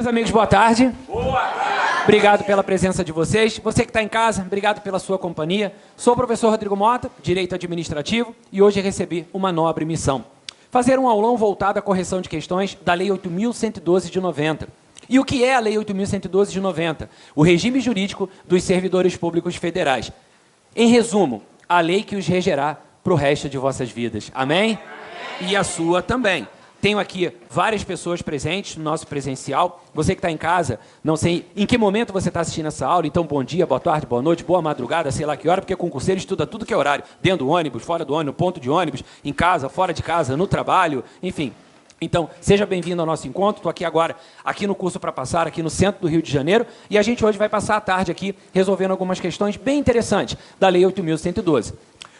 Meus amigos, boa tarde. Boa tarde. Obrigado pela presença de vocês. Você que está em casa, obrigado pela sua companhia. Sou o professor Rodrigo Mota, Direito Administrativo, e hoje recebi uma nobre missão. Fazer um aulão voltado à correção de questões da Lei 8.112 de 90. E o que é a Lei 8.112 de 90? O regime jurídico dos servidores públicos federais. Em resumo, a lei que os regerá para o resto de vossas vidas. Amém? Amém? E a sua também. Tenho aqui várias pessoas presentes no nosso presencial. Você que está em casa, não sei em que momento você está assistindo essa aula, então bom dia, boa tarde, boa noite, boa madrugada, sei lá que hora, porque concurseiro estuda tudo que é horário. Dentro do ônibus, fora do ônibus, no ponto de ônibus, em casa, fora de casa, no trabalho, enfim. Então, seja bem-vindo ao nosso encontro. Estou aqui agora, aqui no curso para passar, aqui no centro do Rio de Janeiro, e a gente hoje vai passar a tarde aqui resolvendo algumas questões bem interessantes da Lei 8.112.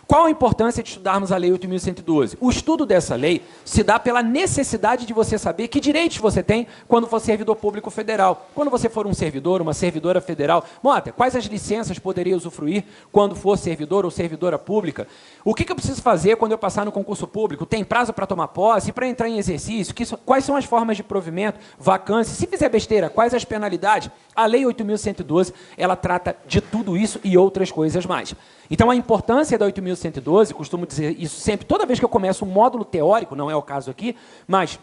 Qual a importância de estudarmos a Lei 8.112? O estudo dessa lei se dá pela necessidade de você saber que direitos você tem quando for servidor público federal. Quando você for um servidor, uma servidora federal, Mota, quais as licenças poderia usufruir quando for servidor ou servidora pública? O que eu preciso fazer quando eu passar no concurso público? Tem prazo para tomar posse, para entrar em exercício? Quais são as formas de provimento, vacância? Se fizer besteira, quais as penalidades? A Lei 8.112, ela trata de tudo isso e outras coisas mais. Então, a importância da 8.112, costumo dizer isso sempre, toda vez que eu começo um módulo teórico, não é o caso aqui, mas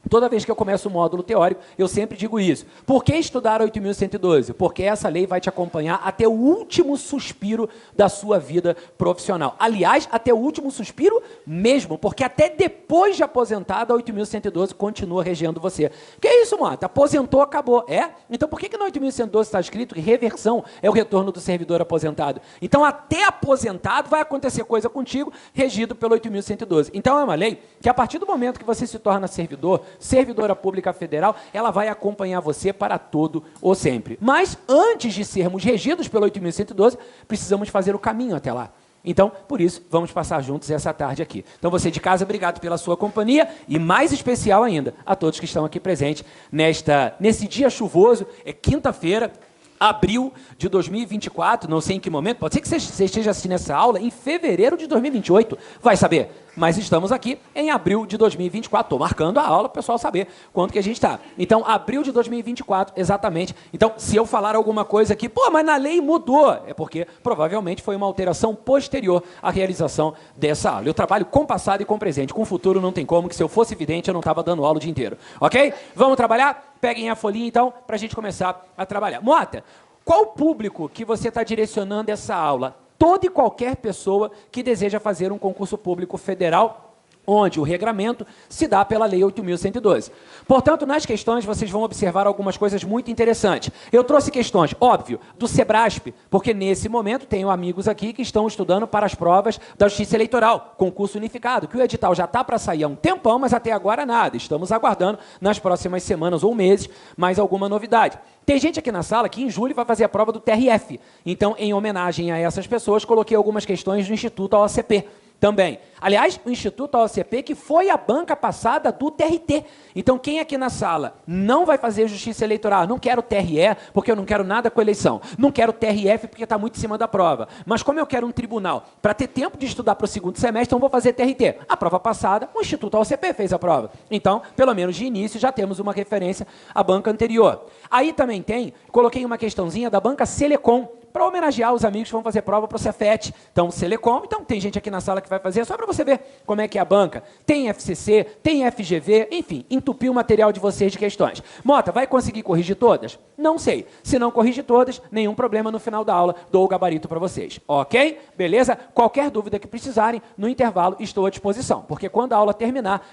toda vez que eu começo um módulo teórico, eu sempre digo isso. Por que estudar a 8.112? Porque essa lei vai te acompanhar até o último suspiro da sua vida profissional. Aliás, até o último suspiro mesmo, porque até depois de aposentado, a 8.112 continua regendo você. Que é isso, Mota? Aposentou, acabou. É? Então, por que na 8.112 está escrito que reversão é o retorno do servidor aposentado? Então, até aposentado, vai acontecer coisa contigo, regido pelo 8.112. Então, é uma lei que, a partir do momento que você se torna servidora pública federal, ela vai acompanhar você para todo ou sempre. Mas, antes de sermos regidos pelo 8.112, precisamos fazer o caminho até lá. Então, por isso, vamos passar juntos essa tarde aqui. Então, você de casa, obrigado pela sua companhia e, mais especial ainda, a todos que estão aqui presentes nesse dia chuvoso, é quinta-feira, abril de 2024, não sei em que momento, pode ser que você esteja assistindo essa aula em fevereiro de 2028, vai saber. Mas estamos aqui em abril de 2024, estou marcando a aula para o pessoal saber quanto que a gente está. Então, abril de 2024, exatamente. Então, se eu falar alguma coisa aqui, pô, mas na lei mudou, é porque provavelmente foi uma alteração posterior à realização dessa aula. Eu trabalho com passado e com presente, com futuro não tem como, que se eu fosse vidente eu não estava dando aula o dia inteiro. Ok? Vamos trabalhar? Peguem a folhinha então, para a gente começar a trabalhar. Mota, qual o público que você está direcionando essa aula? Toda e qualquer pessoa que deseja fazer um concurso público federal, onde o regramento se dá pela Lei 8.112. Portanto, nas questões, vocês vão observar algumas coisas muito interessantes. Eu trouxe questões, óbvio, do Sebrasp, porque nesse momento tenho amigos aqui que estão estudando para as provas da Justiça Eleitoral, concurso unificado, que o edital já está para sair há um tempão, mas até agora nada. Estamos aguardando, nas próximas semanas ou meses, mais alguma novidade. Tem gente aqui na sala que em julho vai fazer a prova do TRF. Então, em homenagem a essas pessoas, coloquei algumas questões do Instituto OCP. Também. Aliás, o Instituto OCP, que foi a banca passada do TRT. Então, quem aqui na sala não vai fazer justiça eleitoral, não quero TRE, porque eu não quero nada com eleição, não quero TRF, porque está muito em cima da prova, mas como eu quero um tribunal para ter tempo de estudar para o segundo semestre, então vou fazer TRT. A prova passada, o Instituto OCP fez a prova. Então, pelo menos de início, já temos uma referência à banca anterior. Aí também coloquei uma questãozinha da banca Selecom, para homenagear os amigos que vão fazer prova para o Cefet. Então, Selecom, então tem gente aqui na sala que vai fazer, só para você ver como é que é a banca. Tem FCC, tem FGV, enfim, entupir o material de vocês de questões. Mota, vai conseguir corrigir todas? Não sei. Se não corrigir todas, nenhum problema, no final da aula dou o gabarito para vocês. Ok? Beleza? Qualquer dúvida que precisarem, no intervalo estou à disposição, porque quando a aula terminar,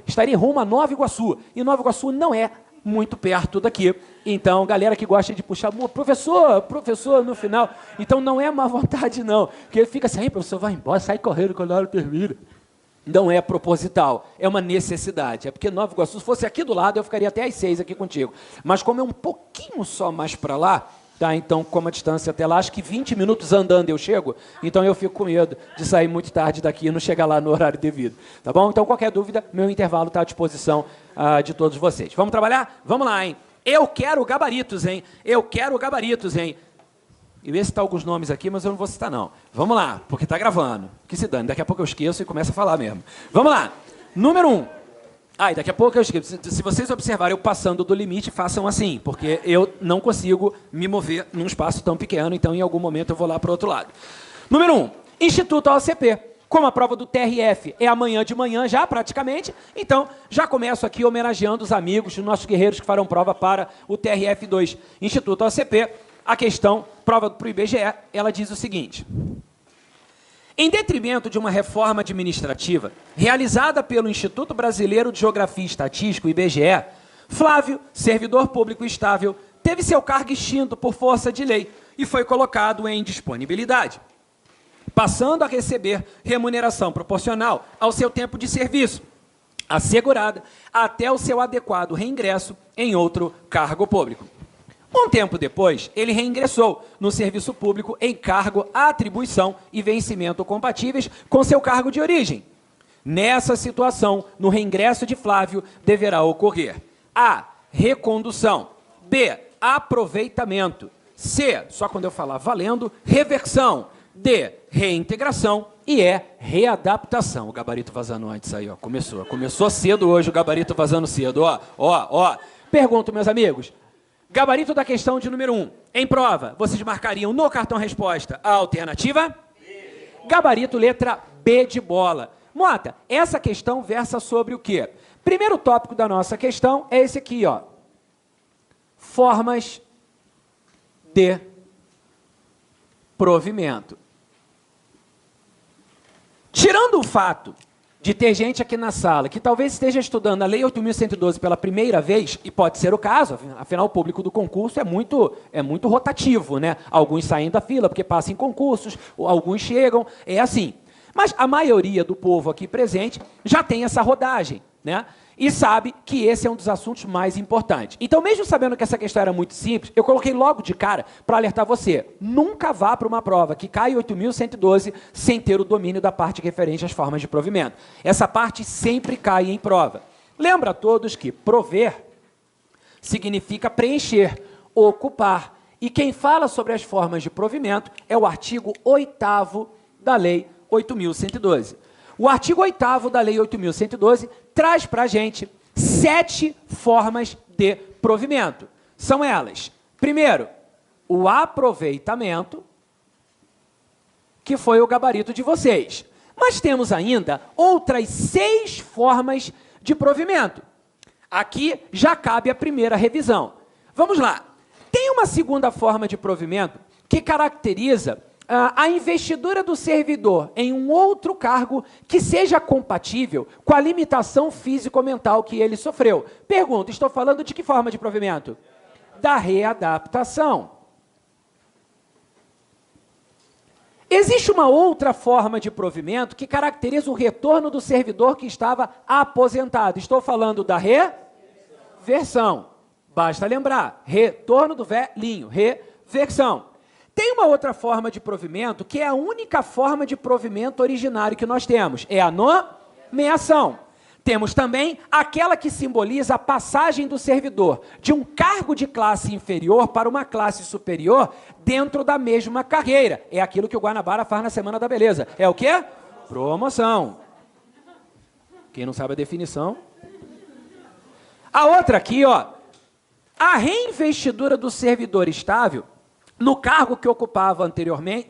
estarei rumo a Nova Iguaçu. E Nova Iguaçu não é muito perto daqui. Então, galera que gosta de puxar, professor, no final. Então, não é má vontade, não. Porque ele fica assim, aí, professor, vai embora, sai correndo quando a hora termina. Não é proposital, é uma necessidade. É porque Nova Iguaçu, se fosse aqui do lado, eu ficaria até às 6 aqui contigo. Mas como é um pouquinho só mais para lá, tá? Então, como a distância até lá, acho que 20 minutos andando eu chego, então eu fico com medo de sair muito tarde daqui e não chegar lá no horário devido. Tá bom? Então, qualquer dúvida, meu intervalo está à disposição de todos vocês. Vamos trabalhar? Vamos lá, hein? Eu quero gabaritos, hein? Eu quero gabaritos, hein? Eu ia citar alguns nomes aqui, mas eu não vou citar, não. Vamos lá, porque está gravando. Que se dane, daqui a pouco eu esqueço e começo a falar mesmo. Vamos lá. Número 1. Ah, e daqui a pouco eu escrevo. Se vocês observarem eu passando do limite, façam assim, porque eu não consigo me mover num espaço tão pequeno, então em algum momento eu vou lá para o outro lado. Número 1, Instituto OCP. Como a prova do TRF é amanhã de manhã já, praticamente, então já começo aqui homenageando os amigos, os nossos guerreiros que farão prova para o TRF2. Instituto OCP, a questão, prova para o IBGE, ela diz o seguinte: em detrimento de uma reforma administrativa realizada pelo Instituto Brasileiro de Geografia e Estatística, IBGE, Flávio, servidor público estável, teve seu cargo extinto por força de lei e foi colocado em disponibilidade, passando a receber remuneração proporcional ao seu tempo de serviço, assegurada até o seu adequado reingresso em outro cargo público. Um tempo depois, ele reingressou no serviço público em cargo, atribuição e vencimento compatíveis com seu cargo de origem. Nessa situação, no reingresso de Flávio, deverá ocorrer A, recondução, B, aproveitamento, C, só quando eu falar valendo, reversão, D, reintegração e E, readaptação. O gabarito vazando antes aí, ó, começou cedo hoje o gabarito vazando cedo, ó. Pergunto, meus amigos, gabarito da questão de número 1. Em prova, vocês marcariam no cartão resposta a alternativa? B. Gabarito letra B de bola. Mota, essa questão versa sobre o quê? Primeiro tópico da nossa questão é esse aqui, ó. Formas de provimento. Tirando o fato de ter gente aqui na sala que talvez esteja estudando a Lei 8.112 pela primeira vez, e pode ser o caso, afinal o público do concurso é muito rotativo, né? Alguns saem da fila porque passam em concursos, alguns chegam, é assim. Mas a maioria do povo aqui presente já tem essa rodagem, né? E sabe que esse é um dos assuntos mais importantes. Então, mesmo sabendo que essa questão era muito simples, eu coloquei logo de cara para alertar você. Nunca vá para uma prova que cai 8.112 sem ter o domínio da parte referente às formas de provimento. Essa parte sempre cai em prova. Lembra a todos que prover significa preencher, ocupar. E quem fala sobre as formas de provimento é o artigo 8º da Lei 8.112. O artigo 8º da Lei 8.112 traz para a gente 7 formas de provimento. São elas, primeiro, o aproveitamento, que foi o gabarito de vocês. Mas temos ainda outras 6 formas de provimento. Aqui já cabe a primeira revisão. Vamos lá. Tem uma segunda forma de provimento que caracteriza a investidura do servidor em um outro cargo que seja compatível com a limitação físico-mental que ele sofreu. Pergunta, estou falando de que forma de provimento? Da readaptação. Existe uma outra forma de provimento que caracteriza o retorno do servidor que estava aposentado. Estou falando da reversão. Basta lembrar, retorno do velhinho, reversão. Tem uma outra forma de provimento, que é a única forma de provimento originário que nós temos, é a nomeação. Temos também aquela que simboliza a passagem do servidor de um cargo de classe inferior para uma classe superior dentro da mesma carreira. É aquilo que o Guanabara faz na Semana da Beleza. É o quê? Promoção. Quem não sabe a definição? A outra aqui, ó. A reinvestidura do servidor estável no cargo que ocupava anteriormente,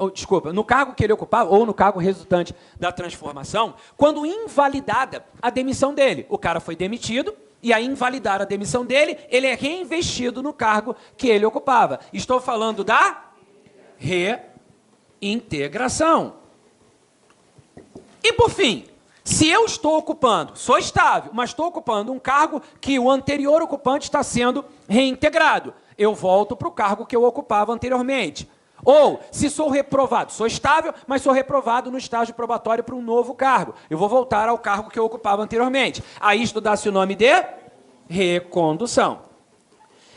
no cargo que ele ocupava, ou no cargo resultante da transformação, quando invalidada a demissão dele. O cara foi demitido, e a invalidar a demissão dele, ele é reinvestido no cargo que ele ocupava. Estou falando da reintegração. E, por fim, se eu estou ocupando, sou estável, mas estou ocupando um cargo que o anterior ocupante está sendo reintegrado, eu volto para o cargo que eu ocupava anteriormente. Ou, se sou reprovado, sou estável, mas sou reprovado no estágio probatório para um novo cargo. Eu vou voltar ao cargo que eu ocupava anteriormente. Aí isto dá-se o nome de recondução.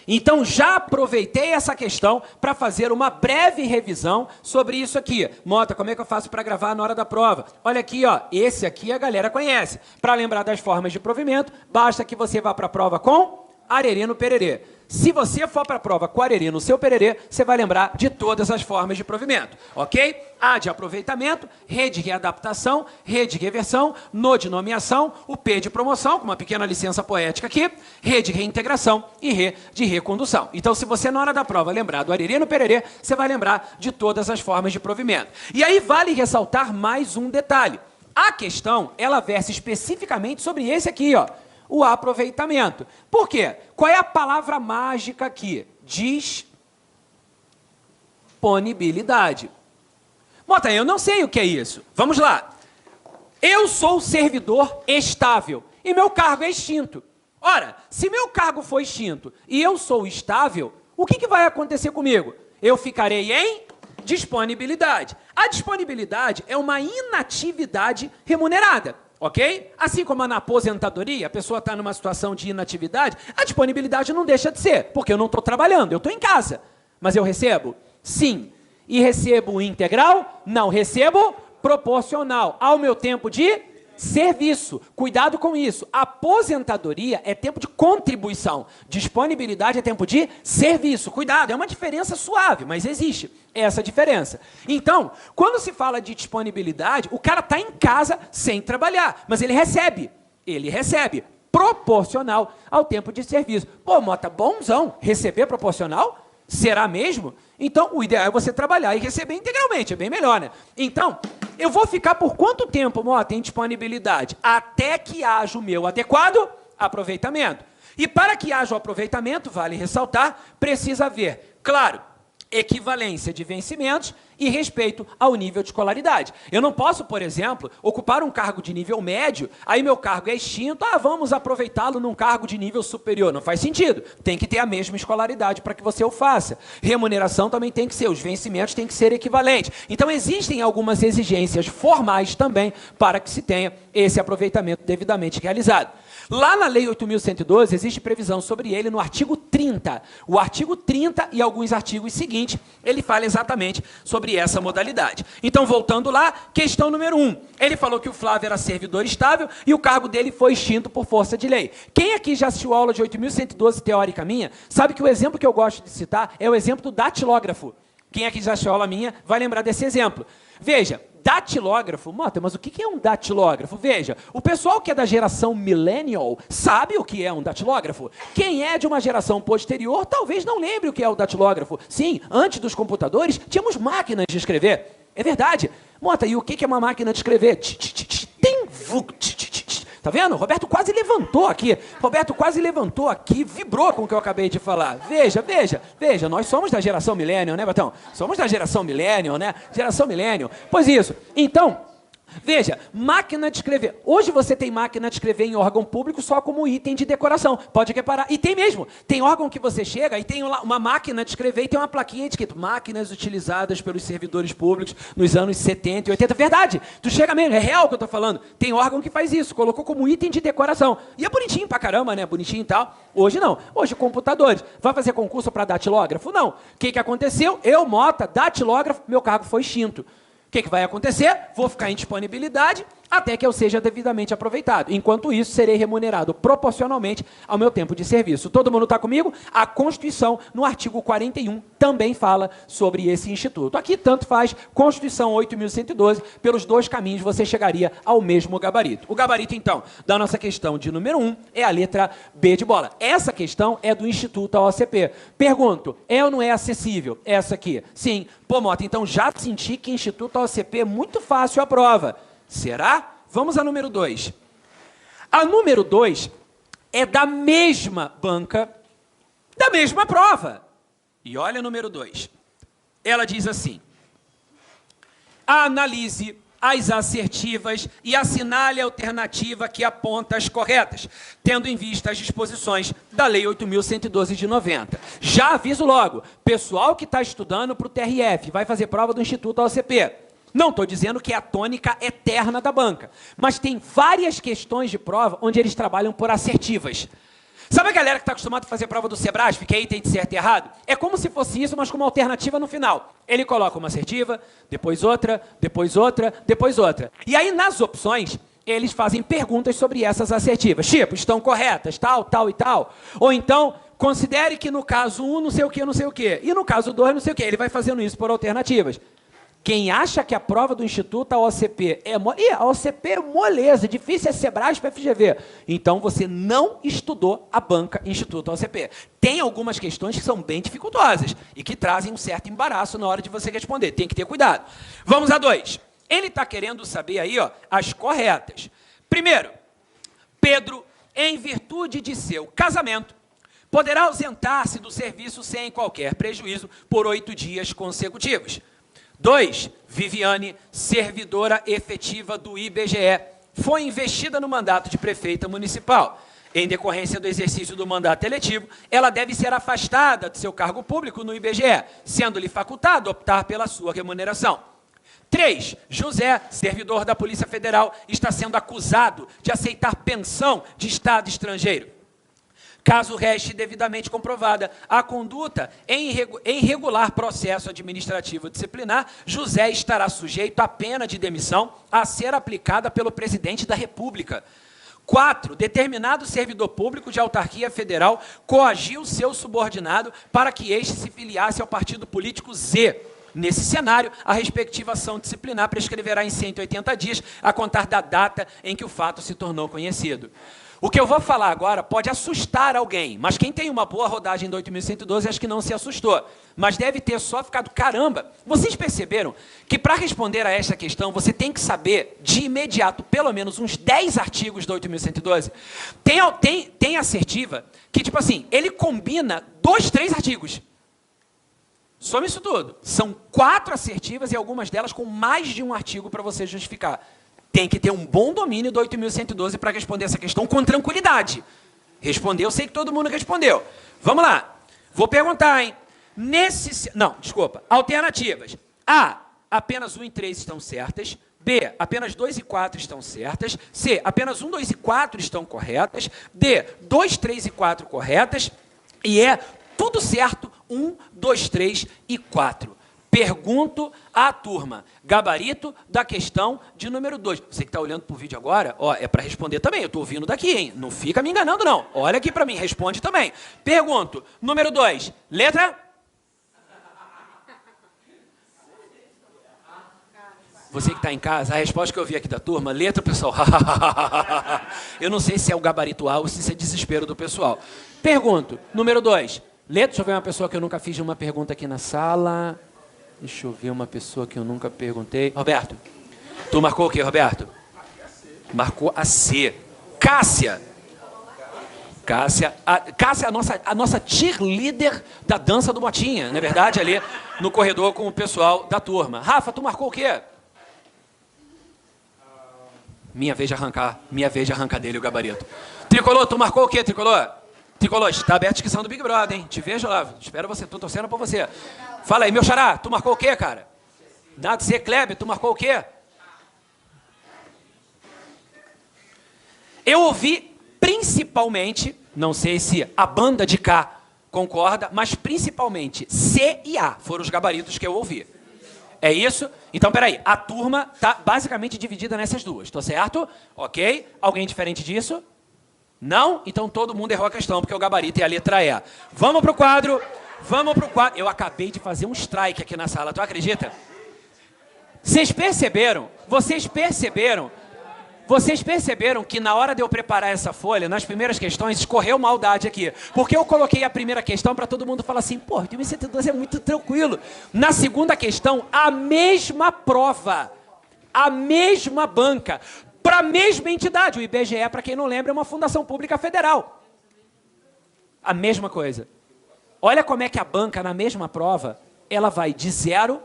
Então, já aproveitei essa questão para fazer uma breve revisão sobre isso aqui. Mota, como é que eu faço para gravar na hora da prova? Olha aqui, ó, esse aqui a galera conhece. Para lembrar das formas de provimento, basta que você vá para a prova com arerê no pererê. Se você for para a prova com arerê no seu pererê, você vai lembrar de todas as formas de provimento, ok? A de aproveitamento, R de readaptação, R de reversão, NO de nomeação, o P de promoção, com uma pequena licença poética aqui, R de reintegração e R de recondução. Então, se você na hora da prova lembrar do arerê no pererê, você vai lembrar de todas as formas de provimento. E aí vale ressaltar mais um detalhe. A questão, ela versa especificamente sobre esse aqui, ó, o aproveitamento. Por quê? Qual é a palavra mágica aqui? Disponibilidade. Mota, eu não sei o que é isso. Vamos lá. Eu sou servidor estável e meu cargo é extinto. Ora, se meu cargo for extinto e eu sou estável, o que vai acontecer comigo? Eu ficarei em disponibilidade. A disponibilidade é uma inatividade remunerada. Ok? Assim como na aposentadoria, a pessoa está numa situação de inatividade, a disponibilidade não deixa de ser, porque eu não estou trabalhando, eu estou em casa. Mas eu recebo? Sim. E recebo integral? Não, recebo proporcional ao meu tempo de serviço. Cuidado com isso. Aposentadoria é tempo de contribuição. Disponibilidade é tempo de serviço. Cuidado, é uma diferença suave, mas existe essa diferença. Então, quando se fala de disponibilidade, o cara está em casa sem trabalhar, mas ele recebe. Ele recebe proporcional ao tempo de serviço. Pô, Mota, bonzão, receber proporcional? Será mesmo? Então, o ideal é você trabalhar e receber integralmente, é bem melhor, né? Então, eu vou ficar por quanto tempo, Mota, em disponibilidade? Até que haja o meu adequado aproveitamento. E para que haja o aproveitamento, vale ressaltar, precisa haver, claro, equivalência de vencimentos e respeito ao nível de escolaridade. Eu não posso, por exemplo, ocupar um cargo de nível médio, aí meu cargo é extinto, vamos aproveitá-lo num cargo de nível superior. Não faz sentido. Tem que ter a mesma escolaridade para que você o faça. Remuneração também tem que ser, os vencimentos têm que ser equivalentes. Então, existem algumas exigências formais também para que se tenha esse aproveitamento devidamente realizado. Lá na Lei 8.112, existe previsão sobre ele no artigo 30. O artigo 30 e alguns artigos seguintes, ele fala exatamente sobre essa modalidade. Então, voltando lá, questão número 1. Ele falou que o Flávio era servidor estável e o cargo dele foi extinto por força de lei. Quem aqui já assistiu a aula de 8.112 teórica minha, sabe que o exemplo que eu gosto de citar é o exemplo do datilógrafo. Quem aqui já assistiu a aula minha vai lembrar desse exemplo. Veja, datilógrafo, Mota, mas o que é um datilógrafo? Veja, o pessoal que é da geração millennial sabe o que é um datilógrafo. Quem é de uma geração posterior talvez não lembre o que é o datilógrafo. Sim, antes dos computadores, tínhamos máquinas de escrever. É verdade. Mota, e o que é uma máquina de escrever? Tem. Tá vendo? Roberto quase levantou aqui. Roberto quase levantou aqui, vibrou com o que eu acabei de falar. Veja, nós somos da geração millennial, né, Betão? Somos da geração millennial, né? Geração millennial. Pois isso. Então, veja, máquina de escrever. Hoje você tem máquina de escrever em órgão público só como item de decoração. Pode reparar. E tem mesmo. Tem órgão que você chega e tem uma máquina de escrever e tem uma plaquinha escrito máquinas utilizadas pelos servidores públicos nos anos 70 e 80. Verdade. Tu chega mesmo. É real o que eu tô falando. Tem órgão que faz isso. Colocou como item de decoração. E é bonitinho pra caramba, né? Bonitinho e tal. Hoje não. Hoje computadores. Vai fazer concurso para datilógrafo? Não. O que aconteceu? Eu, Mota, datilógrafo, meu cargo foi extinto. O que vai acontecer? Vou ficar em disponibilidade até que eu seja devidamente aproveitado. Enquanto isso, serei remunerado proporcionalmente ao meu tempo de serviço. Todo mundo está comigo? A Constituição, no artigo 41, também fala sobre esse instituto. Aqui, tanto faz, Constituição 8.112, pelos dois caminhos você chegaria ao mesmo gabarito. O gabarito, então, da nossa questão de número 1 é a letra B de bola. Essa questão é do Instituto OCP. Pergunto, é ou não é acessível essa aqui? Sim. Pô, Mota, então já senti que Instituto OCP é muito fácil a prova. Será? Vamos a número 2. A número 2 é da mesma banca, da mesma prova. E olha a número 2. Ela diz assim: analise as assertivas e assinale a alternativa que aponta as corretas, tendo em vista as disposições da Lei 8.112 de 90. Já aviso logo, pessoal que está estudando para o TRF, vai fazer prova do Instituto OCP. Não estou dizendo que é a tônica eterna da banca, mas tem várias questões de prova onde eles trabalham por assertivas. Sabe a galera que está acostumada a fazer prova do Sebrasf, que aí tem de certo e errado? É como se fosse isso, mas com uma alternativa no final. Ele coloca uma assertiva, depois outra, depois outra, depois outra. E aí, nas opções, eles fazem perguntas sobre essas assertivas. Tipo, estão corretas, tal, tal e tal. Ou então, considere que no caso 1, não sei o quê, não sei o quê. E no caso 2, não sei o quê. Ele vai fazendo isso por alternativas. Quem acha que a prova do Instituto, a OCP, é mole... a OCP é moleza, difícil é Sebrasp para FGV. Então, você não estudou a banca Instituto OCP. Tem algumas questões que são bem dificultosas e que trazem um certo embaraço na hora de você responder. Tem que ter cuidado. Vamos a 2. Ele está querendo saber aí, ó, as corretas. Primeiro, Pedro, em virtude de seu casamento, poderá ausentar-se do serviço sem qualquer prejuízo por 8 dias consecutivos. 2. Viviane, servidora efetiva do IBGE, foi investida no mandato de prefeita municipal. Em decorrência do exercício do mandato eletivo, ela deve ser afastada do seu cargo público no IBGE, sendo-lhe facultado optar pela sua remuneração. 3. José, servidor da Polícia Federal, está sendo acusado de aceitar pensão de Estado estrangeiro. Caso reste devidamente comprovada a conduta em irregular processo administrativo disciplinar, José estará sujeito à pena de demissão a ser aplicada pelo presidente da República. 4. Determinado servidor público de autarquia federal coagiu seu subordinado para que este se filiasse ao partido político Z. Nesse cenário, a respectiva ação disciplinar prescreverá em 180 dias a contar da data em que o fato se tornou conhecido. O que eu vou falar agora pode assustar alguém, mas quem tem uma boa rodagem do 8.112 acho que não se assustou. Mas deve ter só ficado, caramba, vocês perceberam que para responder a esta questão você tem que saber de imediato pelo menos uns 10 artigos do 8.112? Tem assertiva que, tipo assim, ele combina 2, 3 artigos. Some isso tudo. São 4 assertivas e algumas delas com mais de um artigo para você justificar. Tem que ter um bom domínio do 8.112 para responder essa questão com tranquilidade. Responder, eu sei que todo mundo respondeu. Vamos lá. Vou perguntar, hein? Não, desculpa. Alternativas. A, apenas 1 e 3 estão certas. B, apenas 2 e 4 estão certas. C, apenas 1, 2 e 4 estão corretas. D, 2, 3 e 4 corretas. E é tudo certo, 1, 2, 3 e 4. Pergunto à turma, gabarito da questão de número 2. Você que está olhando para o vídeo agora, ó, é para responder também. Eu estou ouvindo daqui, hein? Não fica me enganando, não. Olha aqui para mim, responde também. Pergunto, número 2, letra? Você que está em casa, a resposta que eu vi aqui da turma, letra, pessoal. Eu não sei se é o gabarito A ou se é desespero do pessoal. Pergunto, número 2, letra? Deixa eu ver uma pessoa que eu nunca fiz uma pergunta aqui na sala. Deixa eu ver uma pessoa que eu nunca perguntei. Roberto, tu marcou o quê, Roberto? Marcou a C. Cássia. Cássia, Cássia é a nossa cheerleader da dança do Motinha, não é verdade? Ali no corredor com o pessoal da turma. Rafa, tu marcou o quê? Minha vez de arrancar dele o gabarito. Tricolor, tu marcou o quê, Tricolor? Tricolor, está aberta a inscrição do Big Brother, hein? Te vejo lá, espero você, tô torcendo por você. Fala aí, meu xará, tu marcou o quê, cara? Nada, C, Kleber, tu marcou o quê? Eu ouvi principalmente, não sei se a banda de cá concorda, mas principalmente C e A foram os gabaritos que eu ouvi. É isso? Então, peraí, a turma está basicamente dividida nessas duas, tô certo? Ok? Alguém diferente disso? Não? Então todo mundo errou a questão, porque o gabarito é a letra E. Vamos para o quadro. Eu acabei de fazer um strike aqui na sala, tu acredita? Vocês perceberam que na hora de eu preparar essa folha, nas primeiras questões, escorreu maldade aqui. Porque eu coloquei a primeira questão para todo mundo falar assim, pô, o 2072 é muito tranquilo. Na segunda questão, a mesma prova, a mesma banca, para a mesma entidade. O IBGE, para quem não lembra, é uma fundação pública federal. A mesma coisa. Olha como é que a banca, na mesma prova, ela vai de 0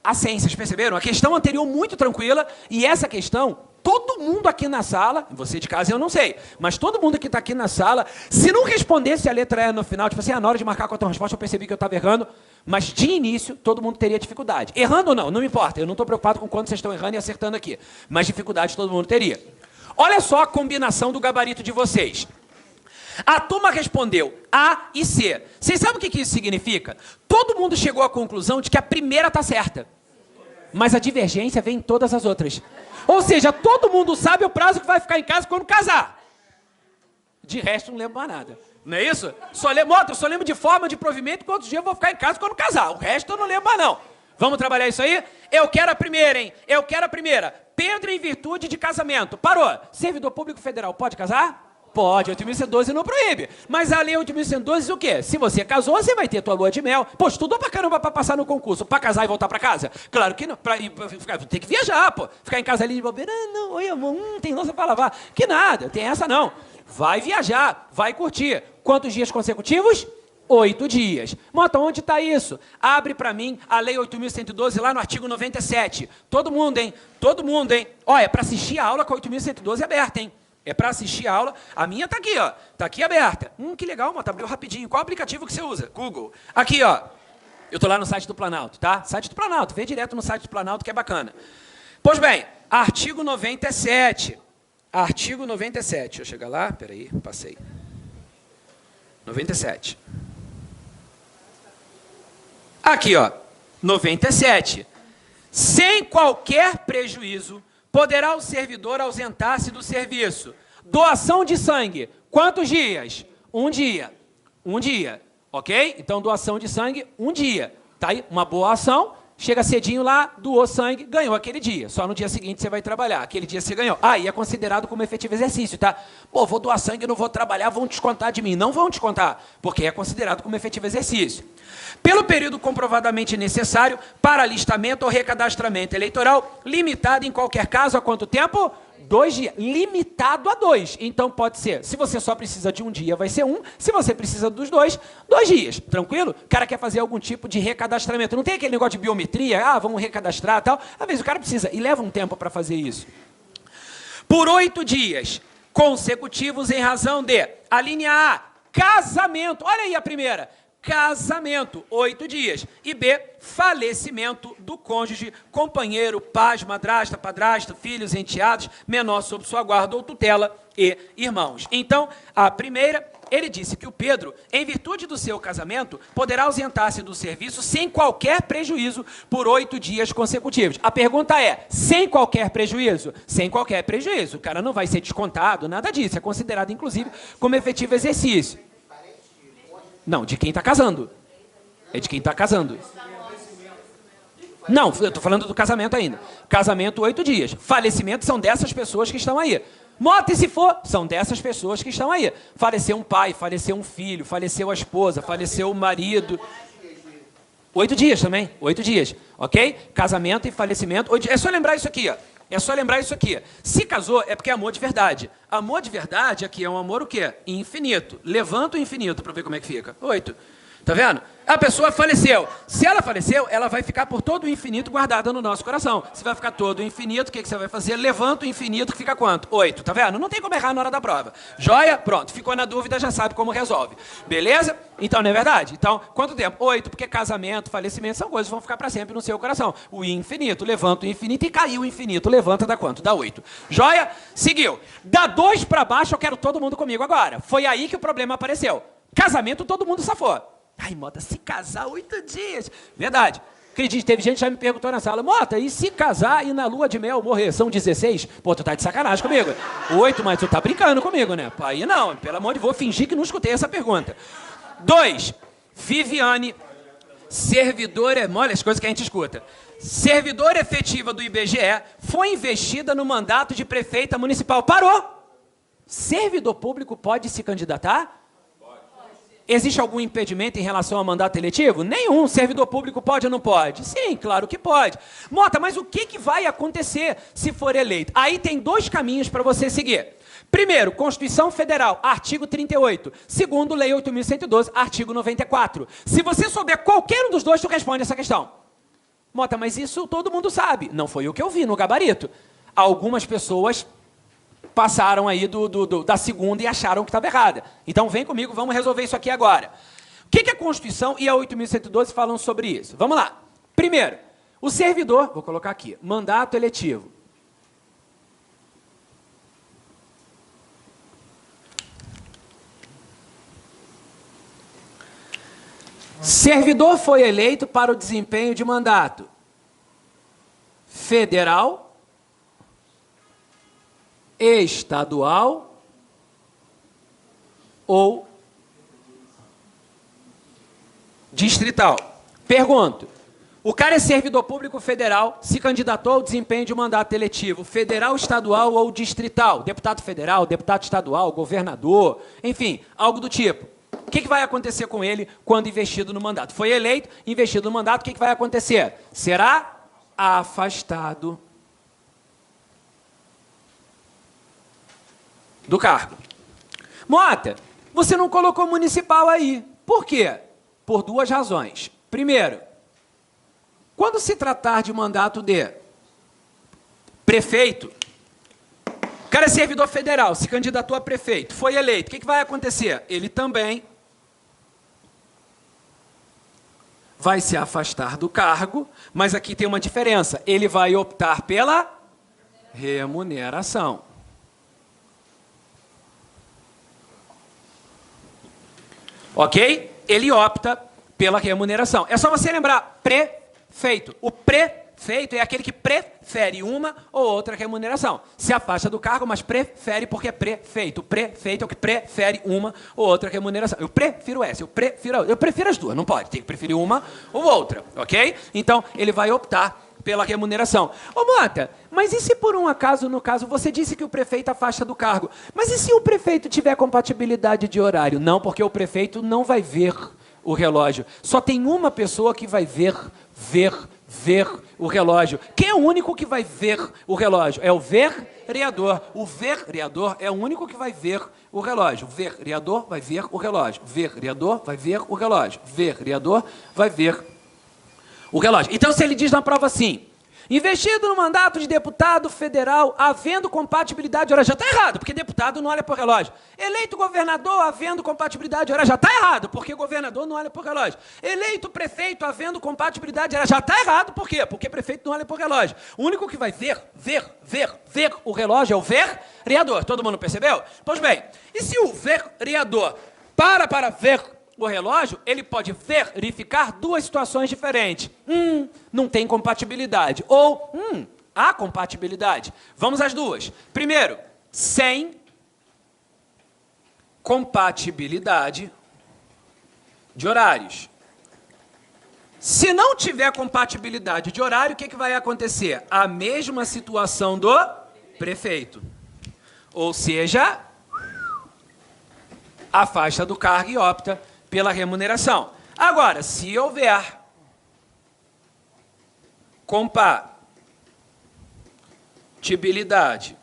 a 100. Vocês perceberam? A questão anterior muito tranquila e essa questão, todo mundo aqui na sala, você de casa eu não sei, mas todo mundo que está aqui na sala, se não respondesse a letra E no final, tipo assim, na hora de marcar com a tua resposta eu percebi que eu estava errando, mas de início todo mundo teria dificuldade. Errando ou não, não me importa, eu não estou preocupado com quando vocês estão errando e acertando aqui, mas dificuldade todo mundo teria. Olha só a combinação do gabarito de vocês. A turma respondeu A e C. Vocês sabem o que isso significa? Todo mundo chegou à conclusão de que a primeira está certa, mas a divergência vem em todas as outras. Ou seja, todo mundo sabe o prazo que vai ficar em casa quando casar. De resto, não lembro mais nada. Não é isso? Eu só lembro de forma, de provimento, quantos dias eu vou ficar em casa quando casar. O resto eu não lembro mais, não. Vamos trabalhar isso aí? Eu quero a primeira, hein? Eu quero a primeira. Pedro em virtude de casamento. Parou. Servidor público federal pode casar? Pode, 8.112 não proíbe. Mas a lei 8.112 diz o quê? Se você casou, você vai ter tua lua de mel. Pô, estudou pra caramba pra passar no concurso. Pra casar e voltar pra casa? Claro que não. Tem que viajar, pô. Ficar em casa ali de bobeira. Não, oi, amor, tem louça pra lavar. Que nada, tem essa não. Vai viajar, vai curtir. Quantos dias consecutivos? 8 dias. Mota, onde está isso? Abre para mim a Lei 8.112 lá no artigo 97. Todo mundo, hein? Todo mundo, hein? Ó, é para assistir a aula com a 8.112 aberta, hein? É para assistir a aula. A minha tá aqui, ó. Tá aqui aberta. Que legal, Mota. Abriu rapidinho. Qual aplicativo que você usa? Google. Aqui, ó. Eu tô lá no site do Planalto, tá? Site do Planalto. Vê direto no site do Planalto que é bacana. Pois bem, artigo 97. Artigo 97. Deixa eu chegar lá. Peraí, passei. 97. Aqui, ó. 97. Sem qualquer prejuízo, poderá o servidor ausentar-se do serviço. Doação de sangue. Quantos dias? 1 dia. 1 dia. Ok? Então, doação de sangue, 1 dia. Tá aí? Uma boa ação. Chega cedinho lá, doou sangue, ganhou aquele dia. Só no dia seguinte você vai trabalhar. Aquele dia você ganhou. Ah, e é considerado como efetivo exercício, tá? Pô, vou doar sangue, não vou trabalhar, vão descontar de mim. Não vão descontar, porque é considerado como efetivo exercício. Pelo período comprovadamente necessário para alistamento ou recadastramento eleitoral, limitado em qualquer caso a quanto tempo? 2 dias. Limitado a 2. Então pode ser, se você só precisa de 1 dia, vai ser 1. Se você precisa dos 2, 2 dias. Tranquilo? O cara quer fazer algum tipo de recadastramento. Não tem aquele negócio de biometria? Ah, vamos recadastrar e tal. Às vezes o cara precisa e leva um tempo para fazer isso. Por 8 dias consecutivos em razão de, a linha A, casamento. Olha aí a primeira. Casamento, 8 dias. E B, falecimento do cônjuge, companheiro, pais, madrasta, padrasto, filhos, enteados, menor sob sua guarda ou tutela e irmãos. Então, a primeira, ele disse que o Pedro, em virtude do seu casamento, poderá ausentar-se do serviço sem qualquer prejuízo por 8 dias consecutivos. A pergunta é, sem qualquer prejuízo? Sem qualquer prejuízo. O cara não vai ser descontado, nada disso. É considerado, inclusive, como efetivo exercício. Não, de quem está casando. É de quem está casando. Não, eu estou falando do casamento ainda. Casamento, 8 dias. Falecimento são dessas pessoas que estão aí. Morte, se for, são dessas pessoas que estão aí. Faleceu um pai, faleceu um filho, faleceu a esposa, faleceu o marido. 8 dias também, 8 dias. Ok? Casamento e falecimento. 8 dias. É só lembrar isso aqui, ó. É só lembrar isso aqui. Se casou, é porque é amor de verdade. Amor de verdade aqui é um amor o quê? Infinito. Levanta o infinito para ver como é que fica. 8. Tá vendo? A pessoa faleceu. Se ela faleceu, ela vai ficar por todo o infinito guardada no nosso coração. Se vai ficar todo o infinito, o que você vai fazer? Levanta o infinito, que fica quanto? 8. Tá vendo? Não tem como errar na hora da prova. Joia? Pronto. Ficou na dúvida, já sabe como resolve. Beleza? Então, não é verdade? Então, quanto tempo? 8, porque casamento, falecimento, são coisas que vão ficar para sempre no seu coração. O infinito, levanta o infinito e caiu o infinito. Levanta, dá quanto? Dá 8. Joia? Seguiu. Da 2 para baixo, eu quero todo mundo comigo agora. Foi aí que o problema apareceu. Casamento, todo mundo safou. Ai, Mota, se casar 8 dias. Verdade. Acredite, teve gente que já me perguntou na sala, Mota, e se casar e na lua de mel morrer? São 16? Pô, tu tá de sacanagem comigo. 8, mas tu tá brincando comigo, né? Aí não, pelo amor de Deus, vou fingir que não escutei essa pergunta. 2, Viviane, servidora, olha as coisas que a gente escuta. Servidora efetiva do IBGE, foi investida no mandato de prefeita municipal. Parou! Servidor público pode se candidatar? Existe algum impedimento em relação ao mandato eletivo? Nenhum. Servidor público pode ou não pode? Sim, claro que pode. Mota, mas o que vai acontecer se for eleito? Aí tem 2 caminhos para você seguir. Primeiro, Constituição Federal, artigo 38. Segundo, Lei 8.112, artigo 94. Se você souber qualquer um dos 2, tu responde essa questão. Mota, mas isso todo mundo sabe. Não foi o que eu vi no gabarito. Algumas pessoas passaram aí da segunda e acharam que estava errada. Então, vem comigo, vamos resolver isso aqui agora. O que a Constituição e a 8.112 falam sobre isso? Vamos lá. Primeiro, o servidor, vou colocar aqui, mandato eletivo. Servidor foi eleito para o desempenho de mandato federal, estadual ou distrital. Pergunto. O cara é servidor público federal, se candidatou ao desempenho de um mandato eletivo federal, estadual ou distrital. Deputado federal, deputado estadual, governador, enfim, algo do tipo. O que vai acontecer com ele quando investido no mandato? Foi eleito, investido no mandato, o que vai acontecer? Será afastado do cargo. Mota, você não colocou municipal aí. Por quê? Por duas razões. Primeiro, quando se tratar de mandato de prefeito, o cara é servidor federal, se candidatou a prefeito, foi eleito, o que vai acontecer? Ele também vai se afastar do cargo, mas aqui tem uma diferença, ele vai optar pela remuneração. Ok? Ele opta pela remuneração. É só você lembrar, prefeito. O prefeito é aquele que prefere uma ou outra remuneração. Se afasta do cargo, mas prefere porque é prefeito. O prefeito é o que prefere uma ou outra remuneração. Eu prefiro essa, eu prefiro as duas, não pode, tem que preferir uma ou outra, ok? Então, ele vai optar pela remuneração. Ô, Mota, mas e se por um acaso, no caso, você disse que o prefeito afasta do cargo, mas e se o prefeito tiver compatibilidade de horário? Não, porque o prefeito não vai ver o relógio. Só tem uma pessoa que vai ver o relógio. Quem é o único que vai ver o relógio? É o vereador. O vereador é o único que vai ver o relógio. O vereador vai ver o relógio. O vereador vai ver o relógio. O vereador vai ver o relógio. Então, se ele diz na prova assim, investido no mandato de deputado federal, havendo compatibilidade de horário, já está errado, porque deputado não olha para o relógio. Eleito governador, havendo compatibilidade de horário, já está errado, porque governador não olha para o relógio. Eleito prefeito, havendo compatibilidade de horário, já está errado, por quê? Porque prefeito não olha para o relógio. O único que vai ver o relógio é o vereador. Todo mundo percebeu? Pois bem, e se o vereador para ver o relógio, ele pode verificar duas situações diferentes. Não tem compatibilidade. Ou, há compatibilidade. Vamos às duas. Primeiro, sem compatibilidade de horários. Se não tiver compatibilidade de horário, o que vai acontecer? A mesma situação do prefeito. Ou seja, afasta do cargo e opta pela remuneração. Agora, se houver compatibilidade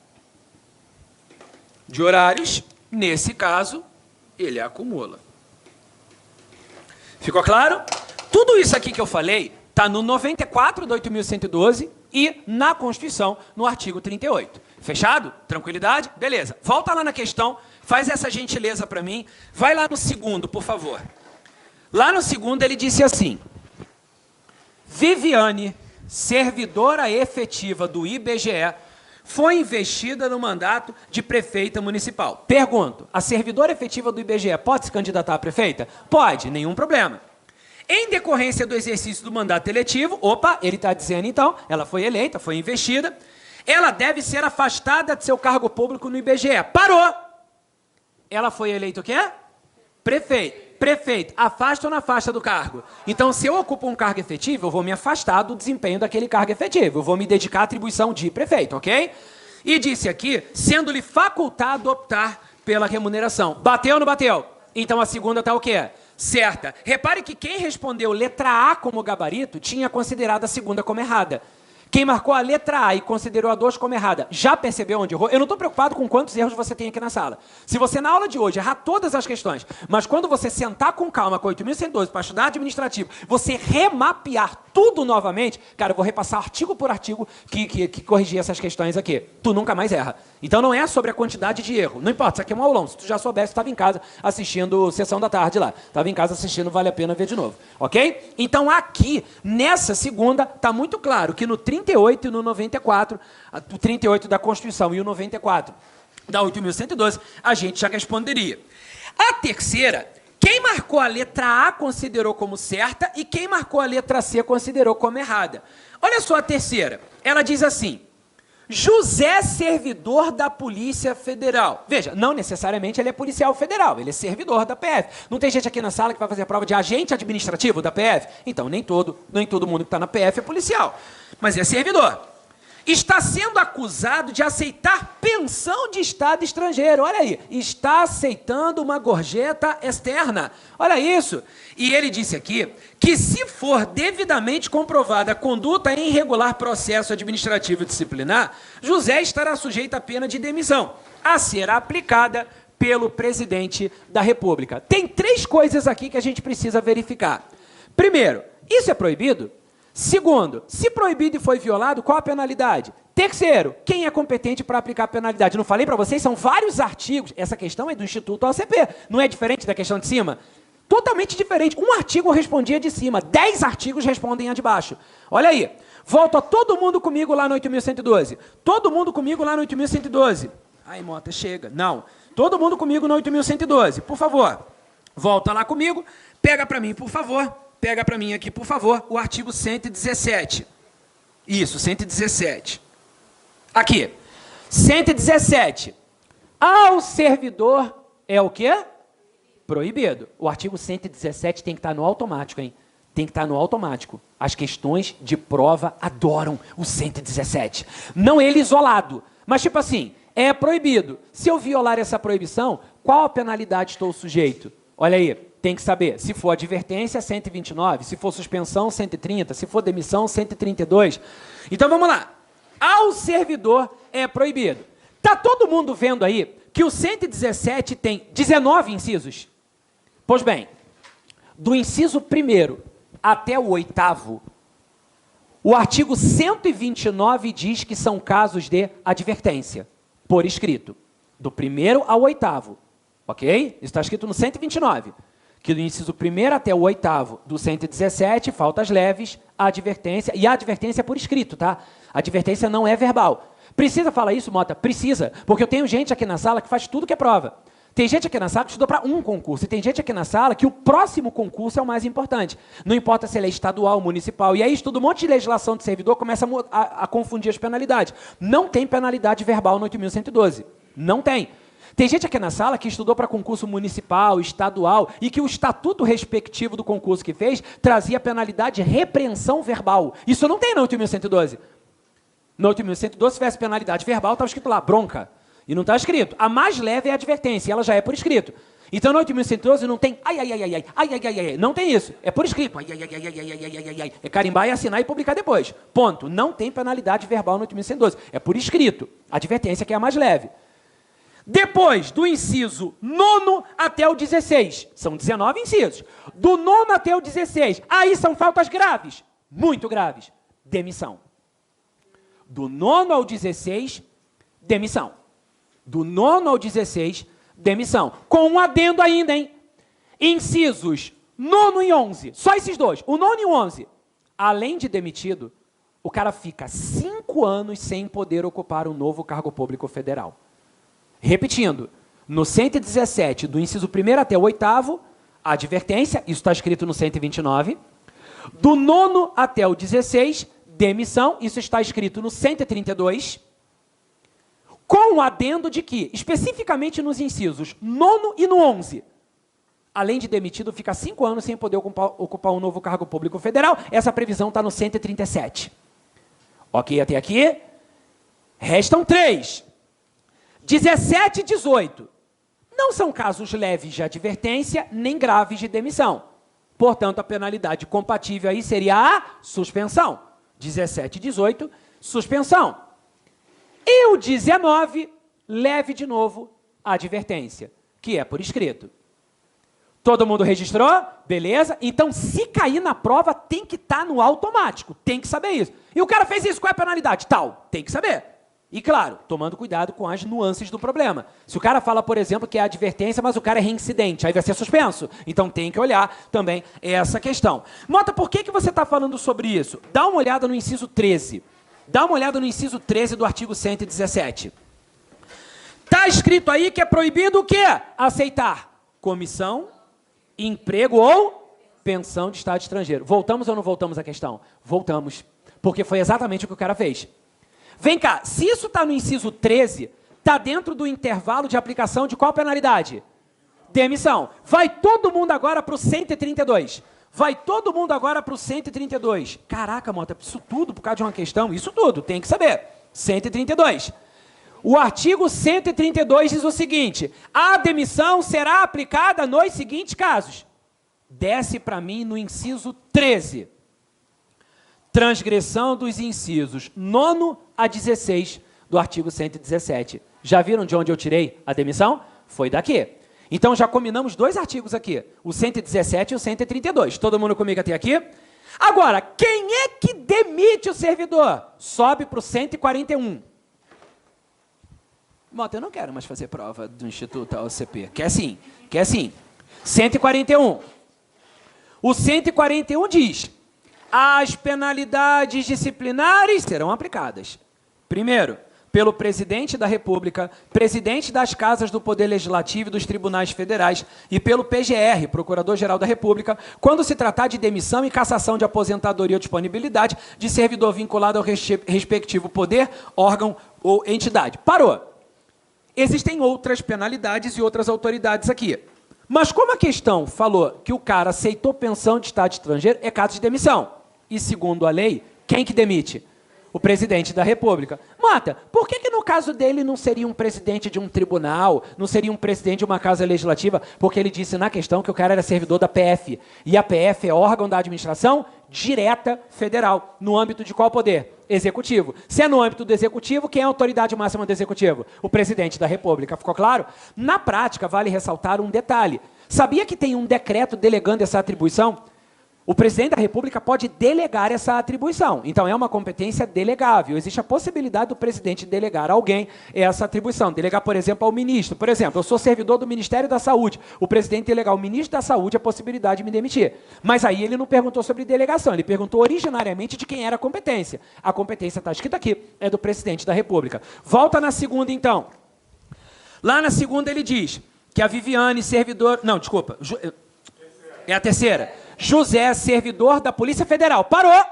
de horários, nesse caso, ele acumula. Ficou claro? Tudo isso aqui que eu falei está no 94 do 8.112 e na Constituição, no artigo 38. Fechado? Tranquilidade? Beleza. Volta lá na questão, faz essa gentileza para mim. Vai lá no segundo, por favor. Lá no segundo ele disse assim, Viviane, servidora efetiva do IBGE, foi investida no mandato de prefeita municipal. Pergunto, a servidora efetiva do IBGE pode se candidatar a prefeita? Pode, nenhum problema. Em decorrência do exercício do mandato eletivo, ele está dizendo então, ela foi eleita, foi investida, ela deve ser afastada de seu cargo público no IBGE. Parou! Ela foi eleita o quê? Prefeito. Prefeito, afasta ou não afasta do cargo? Então, se eu ocupo um cargo efetivo, eu vou me afastar do desempenho daquele cargo efetivo. Eu vou me dedicar à atribuição de prefeito, ok? E disse aqui, sendo-lhe facultado optar pela remuneração. Bateu ou não bateu? Então, a segunda está o quê? Certa. Repare que quem respondeu letra A como gabarito tinha considerado a segunda como errada. Quem marcou a letra A e considerou a 2 como errada, já percebeu onde errou? Eu não estou preocupado com quantos erros você tem aqui na sala. Se você, na aula de hoje, errar todas as questões, mas quando você sentar com calma com 8.112 para estudar administrativo, você remapear tudo novamente, cara, eu vou repassar artigo por artigo que corrigir essas questões aqui. Tu nunca mais erra. Então não é sobre a quantidade de erro. Não importa, isso aqui é um aulão. Se tu já soubesse, estava em casa assistindo Sessão da Tarde lá. Estava em casa assistindo, vale a pena ver de novo. Ok? Então aqui, nessa segunda, está muito claro que no 38 e no 94, o 38 da Constituição e o 94 da 8.112, a gente já responderia. A terceira, quem marcou a letra A considerou como certa e quem marcou a letra C considerou como errada. Olha só a terceira. Ela diz assim, José, servidor da Polícia Federal. Veja, não necessariamente ele é policial federal, ele é servidor da PF. Não tem gente aqui na sala que vai fazer prova de agente administrativo da PF? Então, nem todo mundo que está na PF é policial, mas é servidor. Está sendo acusado de aceitar pensão de Estado estrangeiro. Olha aí, está aceitando uma gorjeta externa. Olha isso. E ele disse aqui que, se for devidamente comprovada a conduta em irregular processo administrativo disciplinar, José estará sujeito à pena de demissão, a ser aplicada pelo presidente da República. Tem 3 coisas aqui que a gente precisa verificar. Primeiro, isso é proibido? Segundo, se proibido e foi violado, qual a penalidade? Terceiro, quem é competente para aplicar a penalidade? Não falei para vocês? São vários artigos. Essa questão é do Instituto OCP. Não é diferente da questão de cima? Totalmente diferente. Um artigo respondia de cima, 10 artigos respondem a de baixo. Olha aí. Volta todo mundo comigo lá no 8.112. Todo mundo comigo lá no 8.112. Ai, Mota, chega. Não. Todo mundo comigo no 8.112. Por favor. Volta lá comigo. Pega para mim, por favor. Pega para mim aqui, por favor, o artigo 117. Isso, 117. Aqui. 117. Ao servidor é o quê? Proibido. O artigo 117 tem que estar no automático, hein? Tem que estar no automático. As questões de prova adoram o 117. Não ele isolado, mas tipo assim, é proibido. Se eu violar essa proibição, qual a penalidade estou sujeito? Olha aí. Tem que saber, se for advertência, 129, se for suspensão, 130, se for demissão, 132. Então, vamos lá. Ao servidor é proibido. Está todo mundo vendo aí que o 117 tem 19 incisos? Pois bem, do inciso 1º até o 8º, o artigo 129 diz que são casos de advertência, por escrito. Do 1º ao 8º, ok? Isso está escrito no 129. Que do inciso 1º até o 8º do 117, faltas leves, a advertência, e a advertência é por escrito, tá? A advertência não é verbal. Precisa falar isso, Mota? Precisa, porque eu tenho gente aqui na sala que faz tudo que é prova. Tem gente aqui na sala que estudou para um concurso, e tem gente aqui na sala que o próximo concurso é o mais importante. Não importa se ele é estadual, municipal, e aí estuda um monte de legislação de servidor, começa a confundir as penalidades. Não tem penalidade verbal no 8.112. Não tem. Tem gente aqui na sala que estudou para concurso municipal, estadual, e que o estatuto respectivo do concurso que fez trazia penalidade de repreensão verbal. Isso não tem no 8.112. No 8.112, se tivesse penalidade verbal, estava escrito lá, bronca. E não está escrito. A mais leve é a advertência, ela já é por escrito. Então, no 8.112 não tem ai, não tem isso. É por escrito. Ai. É carimbar e assinar e publicar depois. Ponto. Não tem penalidade verbal no 8.112. É por escrito. A advertência que é a mais leve. Depois, do inciso 9º até o 16. São 19 incisos. Do 9º até o 16. Aí são faltas graves. Muito graves. Demissão. Do 9º ao 16, demissão. Do 9º ao 16, demissão. Com um adendo ainda, hein? Incisos 9º e 11. Só esses dois. O 9º e o 11. Além de demitido, o cara fica 5 anos sem poder ocupar um novo cargo público federal. Repetindo, no 117, do inciso 1º até o 8º, a advertência, isso está escrito no 129. Do 9º até o 16, demissão, isso está escrito no 132. Com o adendo de que, especificamente nos incisos 9º e no 11, além de demitido, fica 5 anos sem poder ocupar um novo cargo público federal. Essa previsão está no 137. Ok até aqui? Restam 3. 17 e 18. Não são casos leves de advertência, nem graves de demissão. Portanto, a penalidade compatível aí seria a suspensão. 17 e 18, suspensão. E o 19, leve de novo a advertência, que é por escrito. Todo mundo registrou? Beleza? Então, se cair na prova, tem que estar no automático. Tem que saber isso. E o cara fez isso, qual é a penalidade? Tal. Tem que saber. E, claro, tomando cuidado com as nuances do problema. Se o cara fala, por exemplo, que é advertência, mas o cara é reincidente, aí vai ser suspenso. Então, tem que olhar também essa questão. Mota, por que você está falando sobre isso? Dá uma olhada no inciso 13. Dá uma olhada no inciso 13 do artigo 117. Está escrito aí que é proibido o quê? Aceitar comissão, emprego ou pensão de Estado estrangeiro. Voltamos ou não voltamos à questão? Voltamos. Porque foi exatamente o que o cara fez. Vem cá, se isso está no inciso 13, está dentro do intervalo de aplicação de qual penalidade? Demissão. Vai todo mundo agora para o 132. Vai todo mundo agora para o 132. Caraca, Mota, isso tudo por causa de uma questão? Isso tudo, tem que saber. 132. O artigo 132 diz o seguinte: a demissão será aplicada nos seguintes casos. Desce para mim no inciso 13. Transgressão dos incisos 9 a 16 do artigo 117. Já viram de onde eu tirei a demissão? Foi daqui. Então já combinamos dois artigos aqui, o 117 e o 132. Todo mundo comigo até aqui? Agora, quem é que demite o servidor? Sobe para o 141. Mota, eu não quero mais fazer prova do Instituto OCP. Quer sim, quer sim. 141. O 141 diz: as penalidades disciplinares serão aplicadas. Primeiro, pelo presidente da República, presidente das casas do Poder Legislativo e dos tribunais federais e pelo PGR, Procurador-Geral da República, quando se tratar de demissão e cassação de aposentadoria ou disponibilidade de servidor vinculado ao respectivo poder, órgão ou entidade. Parou. Existem outras penalidades e outras autoridades aqui. Mas como a questão falou que o cara aceitou pensão de Estado estrangeiro, é caso de demissão. E segundo a lei, quem que demite? O presidente da República. Mota, por que no caso dele não seria um presidente de um tribunal, não seria um presidente de uma casa legislativa? Porque ele disse na questão que o cara era servidor da PF. E a PF é órgão da administração direta federal. No âmbito de qual poder? Executivo. Se é no âmbito do executivo, quem é a autoridade máxima do executivo? O presidente da República. Ficou claro? Na prática, vale ressaltar um detalhe. Sabia que tem um decreto delegando essa atribuição? O presidente da República pode delegar essa atribuição. Então, é uma competência delegável. Existe a possibilidade do presidente delegar a alguém essa atribuição. Delegar, por exemplo, ao ministro. Por exemplo, eu sou servidor do Ministério da Saúde. O presidente delegar ao ministro da Saúde a possibilidade de me demitir. Mas aí ele não perguntou sobre delegação. Ele perguntou originariamente de quem era a competência. A competência está escrita aqui. É do presidente da República. Volta na segunda, então. Lá na segunda ele diz que a Viviane, servidor... Não, desculpa. É a terceira. José, servidor da Polícia Federal. Parou!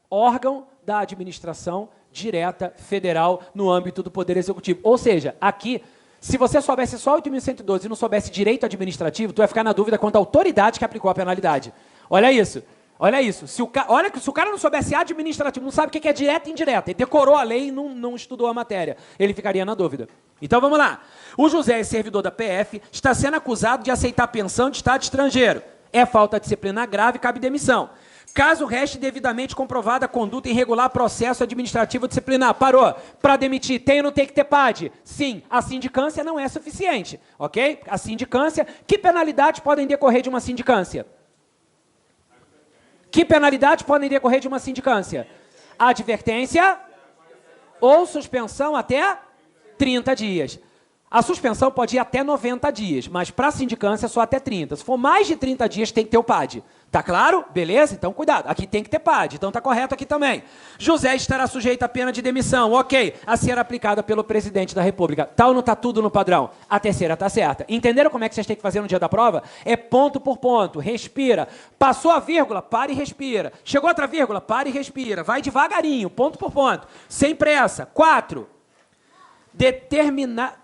Órgão da administração direta federal no âmbito do Poder Executivo. Ou seja, aqui, se você soubesse só 8.112 e não soubesse direito administrativo, tu ia ficar na dúvida quanto à autoridade que aplicou a penalidade. Olha isso. Olha isso. Se o cara não soubesse administrativo, não sabe o que é direta e indireta, ele decorou a lei e não estudou a matéria, ele ficaria na dúvida. Então vamos lá. O José é servidor da PF, está sendo acusado de aceitar pensão de Estado estrangeiro. É falta disciplinar grave e cabe demissão. Caso reste devidamente comprovada a conduta irregular, processo administrativo disciplinar. Parou. Para demitir, tem ou não tem que ter PAD? Sim. A sindicância não é suficiente. Ok? A sindicância, que penalidades podem decorrer de uma sindicância? Que penalidades podem decorrer de uma sindicância? Advertência ou suspensão até 30 dias. A suspensão pode ir até 90 dias, mas para a sindicância só até 30. Se for mais de 30 dias, tem que ter o PAD. Tá claro? Beleza? Então, cuidado. Aqui tem que ter PAD. Então, tá correto aqui também. José estará sujeito à pena de demissão. Ok. A ser aplicada pelo presidente da República. Tá ou não tá tudo no padrão? A terceira tá certa. Entenderam como é que vocês têm que fazer no dia da prova? É ponto por ponto. Respira. Passou a vírgula, para e respira. Chegou outra vírgula, para e respira. Vai devagarinho, ponto por ponto. Sem pressa. 4. Determinar...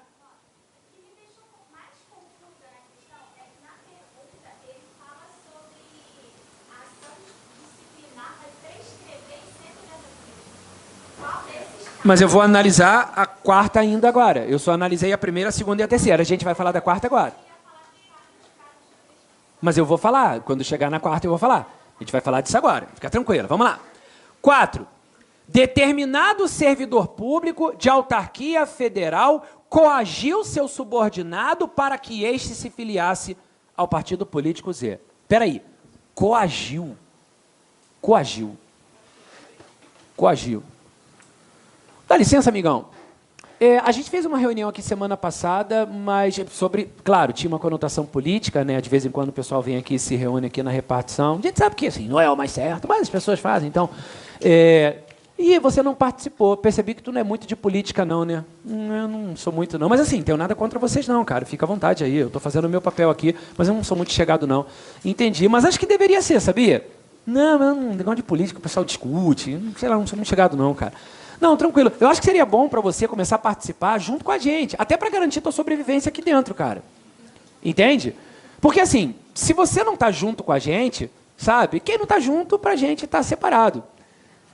Mas eu vou analisar a quarta ainda agora. Eu só analisei a primeira, a segunda e a terceira. A gente vai falar da quarta agora. Mas eu vou falar. Quando chegar na quarta, eu vou falar. A gente vai falar disso agora. Fica tranquilo. Vamos lá. 4. Determinado servidor público de autarquia federal coagiu seu subordinado para que este se filiasse ao partido político Z. Espera aí. Coagiu. Coagiu. Coagiu. Dá licença, amigão. A gente fez uma reunião aqui semana passada, mas sobre... Claro, tinha uma conotação política, né? De vez em quando o pessoal vem aqui e se reúne aqui na repartição. A gente sabe que assim, não é o mais certo, mas as pessoas fazem. Então, e você não participou. Percebi que tu não é muito de política, não, né? Eu não sou muito, não. Mas assim, tenho nada contra vocês, não, cara. Fica à vontade aí. Eu estou fazendo o meu papel aqui, mas eu não sou muito chegado, não. Entendi. Mas acho que deveria ser, sabia? Não, negócio de política, o pessoal discute. Sei lá, não sou muito chegado, não, cara. Não, tranquilo. Eu acho que seria bom para você começar a participar junto com a gente, até para garantir tua sobrevivência aqui dentro, cara. Entende? Porque assim, se você não tá junto com a gente, sabe? Quem não tá junto, pra gente tá separado.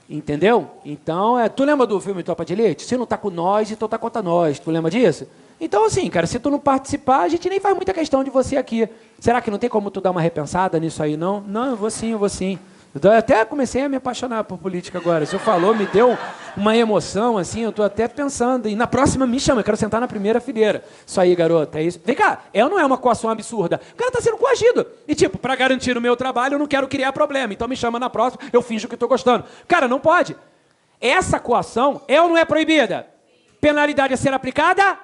Entendeu? Então, tu lembra do filme Tropa de Elite? Se não tá com nós, então tá contra nós. Tu lembra disso? Então, assim, cara, se tu não participar, a gente nem faz muita questão de você aqui. Será que não tem como tu dar uma repensada nisso aí, não? Não, eu vou sim, eu vou sim. Eu até comecei a me apaixonar por política agora. O senhor falou, me deu uma emoção, assim, eu tô até pensando. E na próxima me chama, eu quero sentar na primeira fileira. Isso aí, garota, é isso. Vem cá, ou não é uma coação absurda? O cara tá sendo coagido. E tipo, para garantir o meu trabalho, eu não quero criar problema. Então me chama na próxima, eu finjo que tô gostando. Cara, não pode. Essa coação é ou não é proibida? Penalidade a ser aplicada?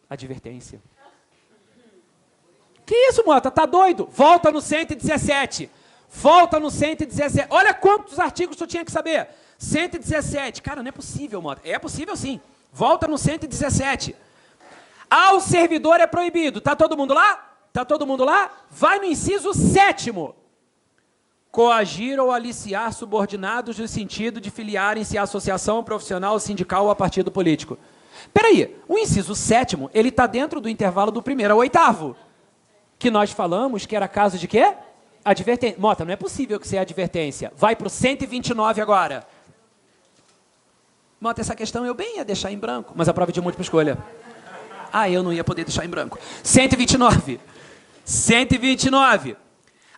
Advertência. Que isso, Mota? Tá doido? Volta no 117. Volta no 117. Olha quantos artigos tu tinha que saber. 117. Cara, não é possível, Mota. É possível sim. Volta no 117. Ao servidor é proibido. Tá todo mundo lá? Tá todo mundo lá? Vai no inciso 7º. Coagir ou aliciar subordinados no sentido de filiarem-se à associação profissional, sindical ou a partido político. Peraí, o inciso 7º, ele está dentro do intervalo do 1º ao 8º, que nós falamos que era caso de quê? Advertência. Mota, não é possível que seja advertência. Vai para o 129 agora. Mota, essa questão eu bem ia deixar em branco, mas a prova de múltipla escolha. Ah, eu não ia poder deixar em branco. 129. 129.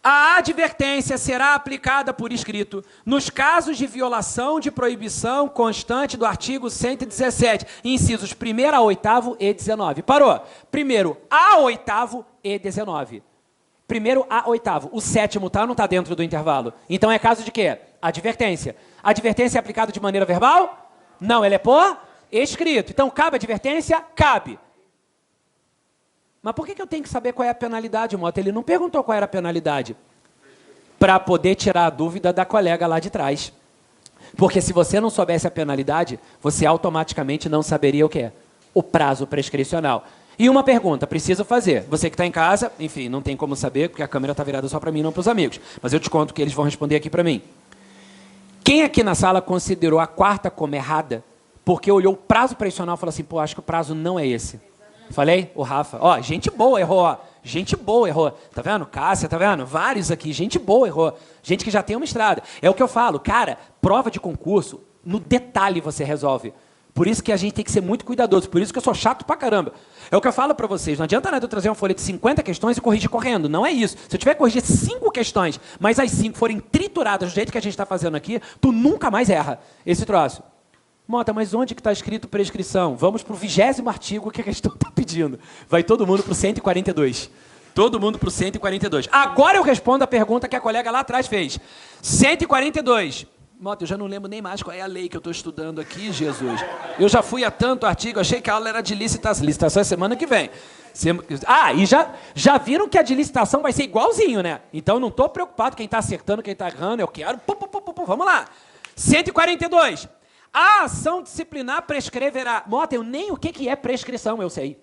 A advertência será aplicada por escrito nos casos de violação de proibição constante do artigo 117, incisos 1º a 8º e 19. Parou. 1º a 8º e 19. 1º a 8º. O 7º tá ou não está dentro do intervalo? Então é caso de quê? Advertência. Advertência é aplicada de maneira verbal? Não, ela é por escrito. Então cabe advertência? Cabe. Mas por que eu tenho que saber qual é a penalidade, Mota? Ele não perguntou qual era a penalidade. Para poder tirar a dúvida da colega lá de trás. Porque se você não soubesse a penalidade, você automaticamente não saberia o quê? O prazo prescricional. E uma pergunta, preciso fazer. Você que está em casa, enfim, não tem como saber, porque a câmera está virada só para mim, não para os amigos. Mas eu te conto que eles vão responder aqui para mim. Quem aqui na sala considerou a 4ª como errada, porque olhou o prazo prescricional e falou assim, pô, acho que o prazo não é esse. Falei? O Rafa. Ó, gente boa errou, ó. Gente boa errou. Tá vendo? Cássia, tá vendo? Vários aqui. Gente boa errou. Gente que já tem uma estrada. É o que eu falo. Cara, prova de concurso, no detalhe você resolve. Por isso que a gente tem que ser muito cuidadoso. Por isso que eu sou chato pra caramba. É o que eu falo pra vocês. Não adianta nada eu trazer uma folha de 50 questões e corrigir correndo. Não é isso. Se eu tiver que corrigir 5 questões, mas as 5 forem trituradas do jeito que a gente está fazendo aqui, tu nunca mais erra esse troço. Mota, mas onde que está escrito prescrição? Vamos para o 20º artigo que a questão está pedindo. Vai todo mundo para o 142. Todo mundo para o 142. Agora eu respondo a pergunta que a colega lá atrás fez. 142. Mota, eu já não lembro nem mais qual é a lei que eu estou estudando aqui, Jesus. Eu já fui a tanto artigo, achei que a aula era de licitação. Licitação é semana que vem. Ah, e já viram que a de licitação vai ser igualzinho, né? Então não estou preocupado quem está acertando, quem está errando. Eu quero... Vamos lá. 142. A ação disciplinar prescreverá. Mota, eu nem o que é prescrição eu sei.